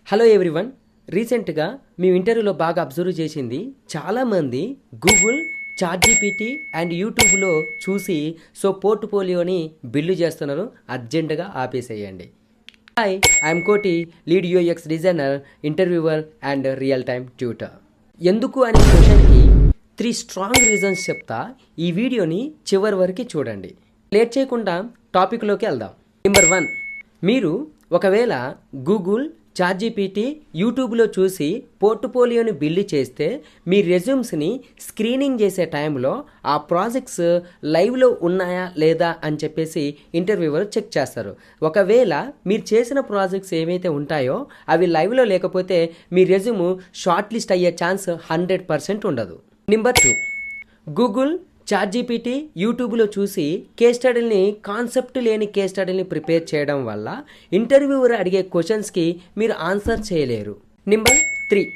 Hello everyone. రీసెంట్గా మేము ఇంటర్వ్యూలో బాగా అబ్జర్వ్ చేసింది, చాలామంది గూగుల్, చాట్‌జీపీటీ అండ్ యూట్యూబ్లో చూసి పోర్ట్ఫోలియోని బిల్డ్ చేస్తున్నారు. అర్జెంటుగా ఆపేసేయండి. హాయ్, ఐఎమ్ కోటి, lead UX designer, interviewer and real time tutor. ఎందుకు అనే క్వశ్చన్కి 3 స్ట్రాంగ్ రీజన్స్ చెప్తా. ఈ వీడియోని చివరి వరకు చూడండి. లేట్ చేయకుండా టాపిక్లోకి వెళ్దాం. నెంబర్ 1, మీరు ఒకవేళ గూగుల్, చాట్‌జీపీటీ, యూట్యూబ్లో చూసి పోర్ట్ఫోలియోని బిల్డ్ చేస్తే మీ రెజ్యూమ్స్ని స్క్రీనింగ్ చేసే టైంలో ఆ ప్రాజెక్ట్స్ లైవ్లో ఉన్నాయా లేదా అని చెప్పేసి ఇంటర్వ్యూవర్ చెక్ చేస్తారు. ఒకవేళ మీరు చేసిన ప్రాజెక్ట్స్ ఏవైతే ఉంటాయో అవి లైవ్లో లేకపోతే మీ రెజ్యూమ్ షార్ట్ లిస్ట్ అయ్యే ఛాన్స్ 100% ఉండదు. నెంబర్ 2, గూగుల్, చాట్‌జీపీటీ, యూట్యూబ్లో చూసి కేస్ స్టడీని, కాన్సెప్ట్ లేని కేస్ స్టడీని ప్రిపేర్ చేయడం వల్ల ఇంటర్వ్యూవర్ అడిగే క్వశ్చన్స్కి మీరు ఆన్సర్ చేయలేరు. నెంబర్ 3,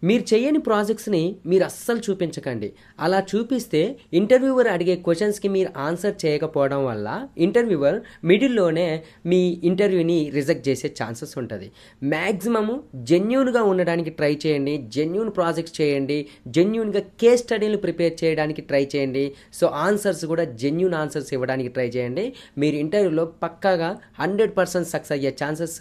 మీరు చేయని ప్రాజెక్ట్స్ని మీరు అస్సలు చూపించకండి. అలా చూపిస్తే ఇంటర్వ్యూవర్ అడిగే క్వశ్చన్స్కి మీరు ఆన్సర్ చేయకపోవడం వల్ల ఇంటర్వ్యూవర్ మిడిల్లోనే మీ ఇంటర్వ్యూని రిజెక్ట్ చేసే ఛాన్సెస్ ఉంటుంది. మ్యాక్సిమము జెన్యూన్గా ఉండడానికి ట్రై చేయండి. జెన్యూన్ ప్రాజెక్ట్స్ చేయండి. జెన్యూన్గా కేస్ స్టడీలు ప్రిపేర్ చేయడానికి ట్రై చేయండి. ఆన్సర్స్ కూడా జెన్యూన్ ఆన్సర్స్ ఇవ్వడానికి ట్రై చేయండి. మీరు ఇంటర్వ్యూలో పక్కాగా 100% సక్సెస్ అయ్యే ఛాన్సెస్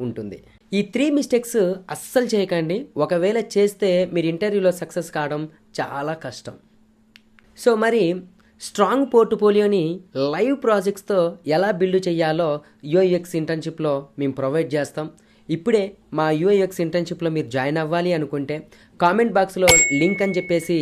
ఉంటుంది. ఈ 3 మిస్టేక్స్ అస్సలు చేయకండి. ఒకవేళ చేస్తే మీరు ఇంటర్వ్యూలో సక్సెస్ కావడం చాలా కష్టం. మరి స్ట్రాంగ్ పోర్ట్ఫోలియోని లైవ్ ప్రాజెక్ట్స్తో ఎలా బిల్డ్ చేయాలో యూఎక్స్ ఇంటర్న్షిప్లో మేము ప్రొవైడ్ చేస్తాం. ఇప్పుడే మా యూఎక్స్ ఇంటర్న్షిప్లో మీరు జాయిన్ అవ్వాలి అనుకుంటే కామెంట్ బాక్స్లో లింక్ అని చెప్పేసి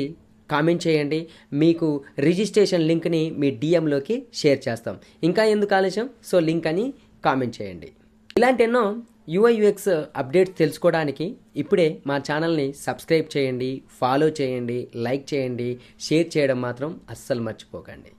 కామెంట్ చేయండి. మీకు రిజిస్ట్రేషన్ లింక్ని మీ డిఎంలోకి షేర్ చేస్తాం. ఇంకా ఎందుకు ఆలస్యం? లింక్ అని కామెంట్ చేయండి. ఇలాంటి ఎన్నో యూఐ/యూఎక్స్ అప్డేట్స్ తెలుసుకోవడానికి ఇప్పుడే మా ఛానల్ని సబ్స్క్రైబ్ చేయండి, ఫాలో చేయండి, లైక్ చేయండి, షేర్ చేయడం మాత్రం అస్సలు మర్చిపోకండి.